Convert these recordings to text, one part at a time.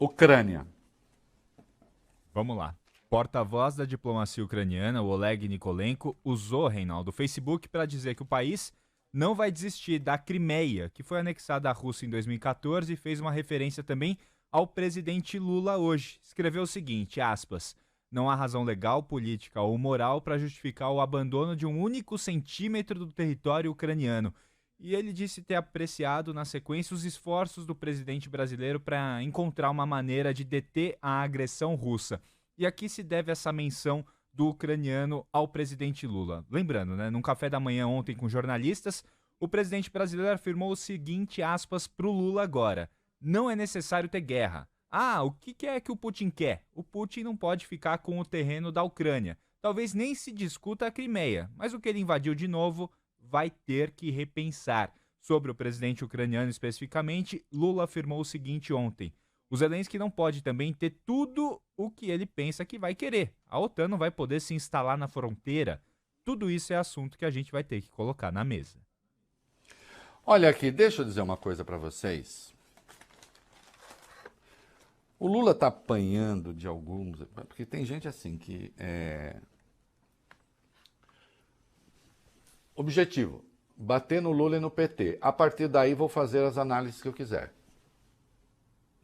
Ucrânia. Vamos lá. Porta-voz da diplomacia ucraniana, o Oleg Nikolenko, usou, Reinaldo, o Facebook para dizer que o país não vai desistir da Crimeia, que foi anexada à Rússia em 2014 e fez uma referência também ao presidente Lula hoje. Escreveu o seguinte, aspas, não há razão legal, política ou moral para justificar o abandono de um único centímetro do território ucraniano. E ele disse ter apreciado na sequência os esforços do presidente brasileiro para encontrar uma maneira de deter a agressão russa. E aqui se deve essa menção do ucraniano ao presidente Lula. Lembrando, né, num café da manhã ontem com jornalistas, o presidente brasileiro afirmou o seguinte, aspas, para o Lula agora. Não é necessário ter guerra. Ah, o que é que o Putin quer? O Putin não pode ficar com o terreno da Ucrânia. Talvez nem se discuta a Crimeia, mas o que ele invadiu de novo vai ter que repensar. Sobre o presidente ucraniano especificamente, Lula afirmou o seguinte ontem. O Zelensky não pode também ter tudo o que ele pensa que vai querer. A OTAN não vai poder se instalar na fronteira. Tudo isso é assunto que a gente vai ter que colocar na mesa. Olha aqui, deixa eu dizer uma coisa para vocês. O Lula está apanhando de alguns, porque tem gente assim que objetivo, bater no Lula e no PT. A partir daí vou fazer as análises que eu quiser.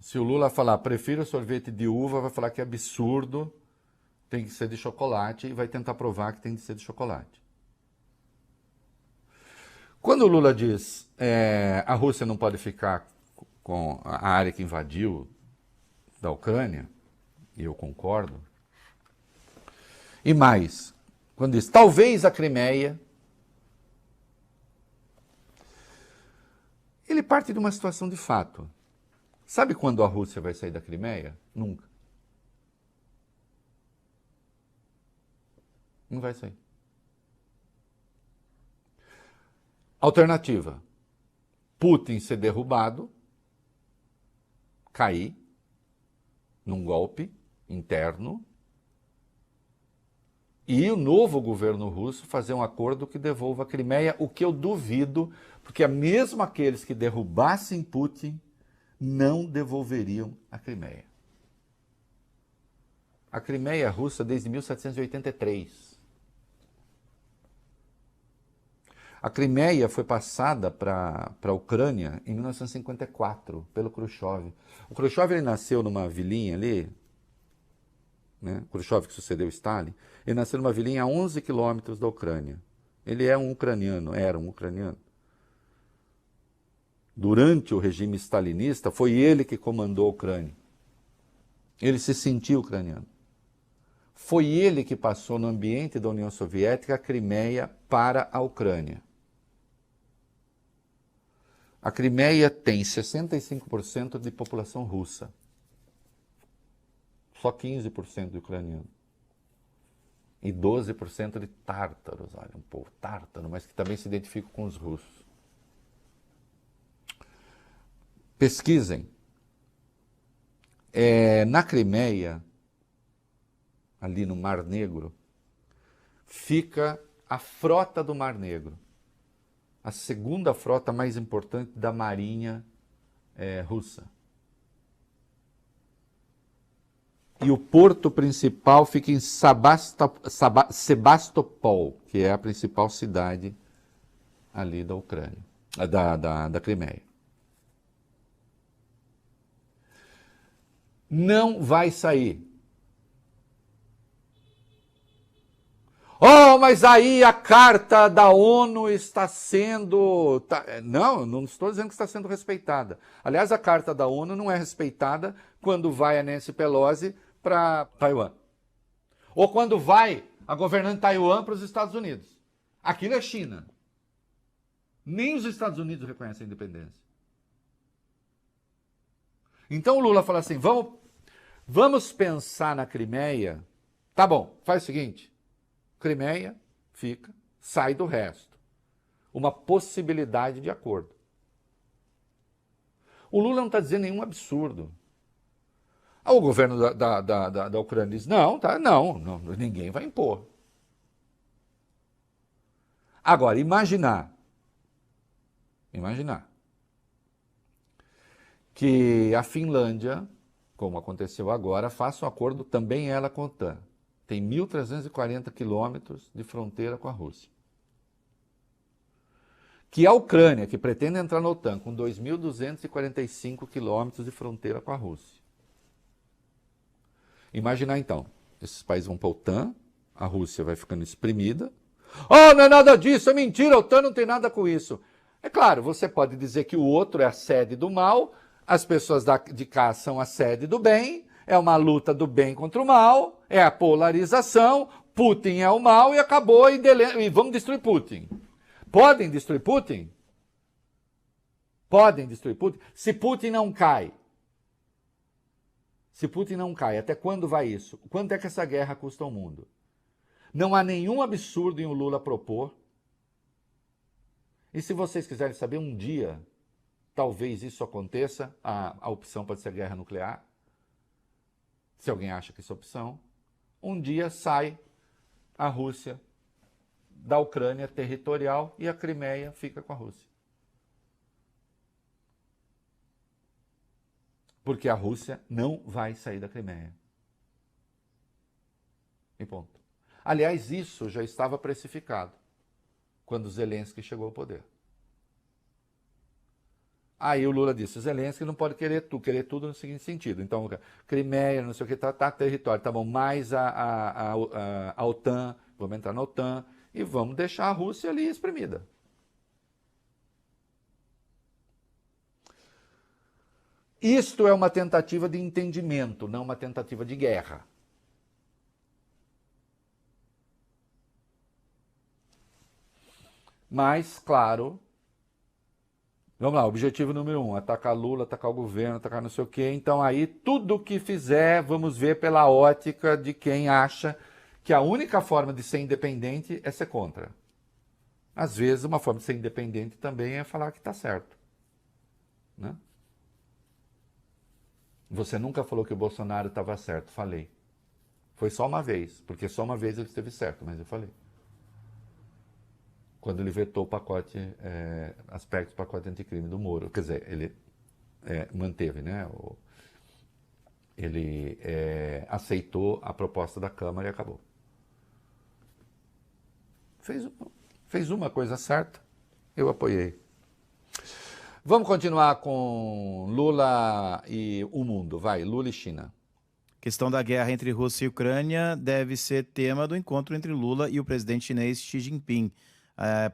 Se o Lula falar, prefiro sorvete de uva, vai falar que é absurdo, tem que ser de chocolate, e vai tentar provar que tem que ser de chocolate. Quando o Lula diz a Rússia não pode ficar com a área que invadiu da Ucrânia, e eu concordo, e mais, quando diz talvez a Crimeia, ele parte de uma situação de fato. Sabe quando a Rússia vai sair da Crimeia? Nunca. Não vai sair. Alternativa. Putin ser derrubado, cair num golpe interno e o novo governo russo fazer um acordo que devolva a Crimeia, o que eu duvido, porque mesmo aqueles que derrubassem Putin não devolveriam a Crimeia. A Crimeia é russa desde 1783. A Crimeia foi passada para a Ucrânia em 1954, pelo Khrushchev. O Khrushchev ele nasceu numa vilinha ali, né? Khrushchev que sucedeu Stalin, ele nasceu numa vilinha a 11 quilômetros da Ucrânia. Ele é um ucraniano, era um ucraniano. Durante o regime stalinista, foi ele que comandou a Ucrânia. Ele se sentiu ucraniano. Foi ele que passou no ambiente da União Soviética a Crimeia para a Ucrânia. A Crimeia tem 65% de população russa. Só 15% de ucraniano. E 12% de tártaros. Olha, um povo tártaro, mas que também se identifica com os russos. Pesquisem. Na Crimeia, ali no Mar Negro, fica a frota do Mar Negro. A segunda frota mais importante da marinha russa. E o porto principal fica em Sebastopol, que é a principal cidade ali da Ucrânia, da Crimeia. Não vai sair. Oh, mas aí a carta da ONU está sendo... Não estou dizendo que está sendo respeitada. Aliás, a carta da ONU não é respeitada quando vai a Nancy Pelosi para Taiwan. Ou quando vai a governante Taiwan para os Estados Unidos. Aquilo é China. Nem os Estados Unidos reconhecem a independência. Então o Lula fala assim, vamos pensar na Crimeia. Tá bom, faz o seguinte, Crimeia fica, sai do resto. Uma possibilidade de acordo. O Lula não está dizendo nenhum absurdo. O governo da Ucrânia diz, não, ninguém vai impor. Agora, imaginar que a Finlândia como aconteceu agora, faça um acordo também ela com a OTAN. Tem 1.340 quilômetros de fronteira com a Rússia. Que a Ucrânia, que pretende entrar na OTAN, com 2.245 quilômetros de fronteira com a Rússia. Imaginar então, esses países vão para a OTAN, a Rússia vai ficando exprimida. Oh, não é nada disso, é mentira, a OTAN não tem nada com isso. É claro, você pode dizer que o outro é a sede do mal, as pessoas de cá são a sede do bem, é uma luta do bem contra o mal, é a polarização, Putin é o mal e acabou e vamos destruir Putin. Podem destruir Putin? Podem destruir Putin? Se Putin não cai, até quando vai isso? Quanto é que essa guerra custa ao mundo? Não há nenhum absurdo em o Lula propor. E se vocês quiserem saber, um dia, talvez isso aconteça, a opção pode ser guerra nuclear, se alguém acha que isso é opção. Um dia sai a Rússia da Ucrânia territorial e a Crimeia fica com a Rússia. Porque a Rússia não vai sair da Crimeia. E ponto. Aliás, isso já estava precificado quando Zelensky chegou ao poder. Aí o Lula disse, Zelensky não pode querer tudo no seguinte sentido. Então, Crimeia, não sei o que, tá território, tá bom, mais a OTAN, vamos entrar na OTAN e vamos deixar a Rússia ali espremida. Isto é uma tentativa de entendimento, não uma tentativa de guerra. Mas, claro, vamos lá, objetivo número 1, atacar Lula, atacar o governo, atacar não sei o quê. Então aí, tudo que fizer, vamos ver pela ótica de quem acha que a única forma de ser independente é ser contra. Às vezes, uma forma de ser independente também é falar que está certo. Né? Você nunca falou que o Bolsonaro estava certo, falei. Foi só uma vez, porque só uma vez ele esteve certo, mas eu falei. Quando ele vetou o pacote, aspectos do pacote anticrime do Moro. Quer dizer, ele manteve, né? Ele aceitou a proposta da Câmara e acabou. Fez uma coisa certa, eu apoiei. Vamos continuar com Lula e o mundo. Vai, Lula e China. A questão da guerra entre Rússia e Ucrânia deve ser tema do encontro entre Lula e o presidente chinês Xi Jinping. A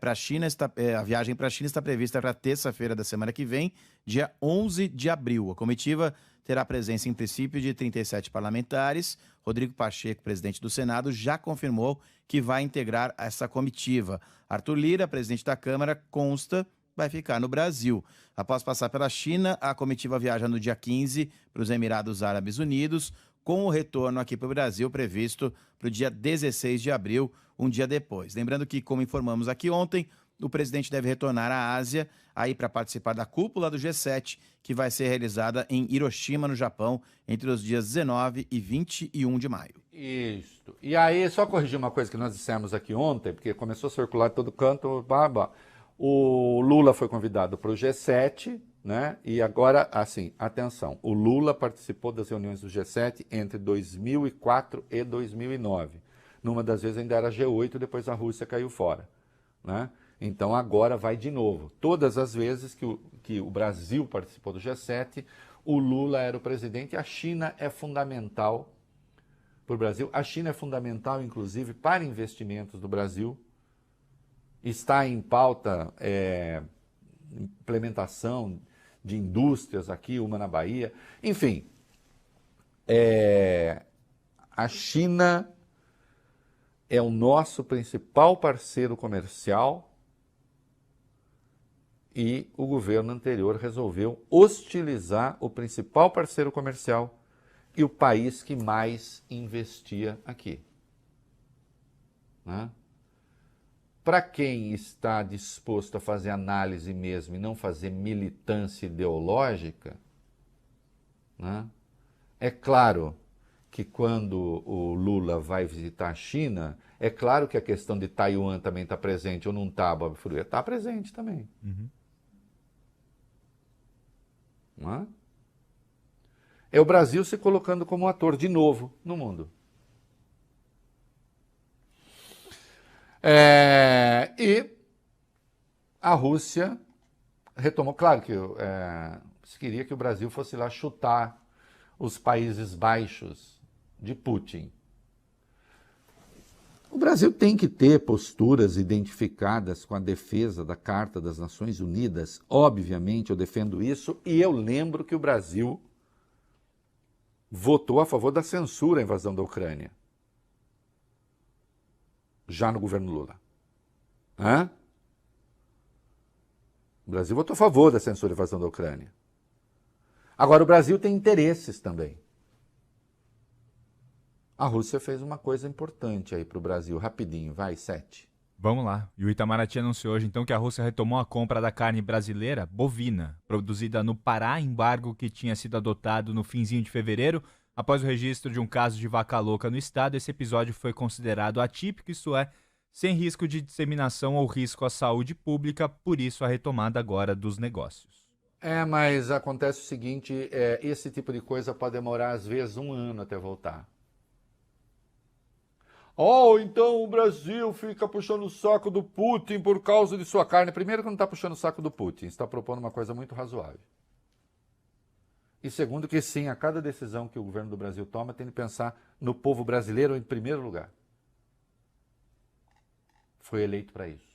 viagem para a China está prevista para terça-feira da semana que vem, dia 11 de abril. A comitiva terá presença, em princípio, de 37 parlamentares. Rodrigo Pacheco, presidente do Senado, já confirmou que vai integrar essa comitiva. Arthur Lira, presidente da Câmara, consta, vai ficar no Brasil. Após passar pela China, a comitiva viaja no dia 15 para os Emirados Árabes Unidos, com o retorno aqui para o Brasil previsto para o dia 16 de abril, um dia depois. Lembrando que, como informamos aqui ontem, o presidente deve retornar à Ásia aí para participar da cúpula do G7, que vai ser realizada em Hiroshima, no Japão, entre os dias 19 e 21 de maio. Isso. E aí, só corrigir uma coisa que nós dissemos aqui ontem, porque começou a circular de todo canto, o Lula foi convidado para o G7, né? E agora, assim, atenção, o Lula participou das reuniões do G7 entre 2004 e 2009. Numa das vezes ainda era G8, depois a Rússia caiu fora, né? Então agora vai de novo. Todas as vezes que o Brasil participou do G7, o Lula era o presidente. A China é fundamental para o Brasil. A China é fundamental, inclusive, para investimentos do Brasil. Está em pauta implementação de indústrias aqui, uma na Bahia. Enfim, a China é o nosso principal parceiro comercial e o governo anterior resolveu hostilizar o principal parceiro comercial e o país que mais investia aqui. Né? Para quem está disposto a fazer análise mesmo e não fazer militância ideológica, né? É claro que quando o Lula vai visitar a China, é claro que a questão de Taiwan também está presente ou não está, Bob Fruia? Está presente também. Uhum. Não é? É o Brasil se colocando como ator de novo no mundo. E a Rússia retomou, claro que se queria que o Brasil fosse lá chutar os Países Baixos de Putin. O Brasil tem que ter posturas identificadas com a defesa da Carta das Nações Unidas. Obviamente, eu defendo isso, e eu lembro que o Brasil votou a favor da censura à invasão da Ucrânia, já no governo Lula. O Brasil votou a favor da censura à invasão da Ucrânia. Agora, o Brasil tem interesses também. A Rússia fez uma coisa importante aí para o Brasil. Rapidinho, vai, 7. Vamos lá. E o Itamaraty anunciou hoje, então, que a Rússia retomou a compra da carne brasileira bovina, produzida no Pará, embargo que tinha sido adotado no finzinho de fevereiro, após o registro de um caso de vaca louca no estado. Esse episódio foi considerado atípico, isso é, sem risco de disseminação ou risco à saúde pública, por isso a retomada agora dos negócios. Mas acontece o seguinte, esse tipo de coisa pode demorar, às vezes, 1 ano até voltar. Então o Brasil fica puxando o saco do Putin por causa de sua carne. Primeiro que não está puxando o saco do Putin, está propondo uma coisa muito razoável. E segundo que sim, a cada decisão que o governo do Brasil toma, tem que pensar no povo brasileiro em primeiro lugar. Foi eleito para isso.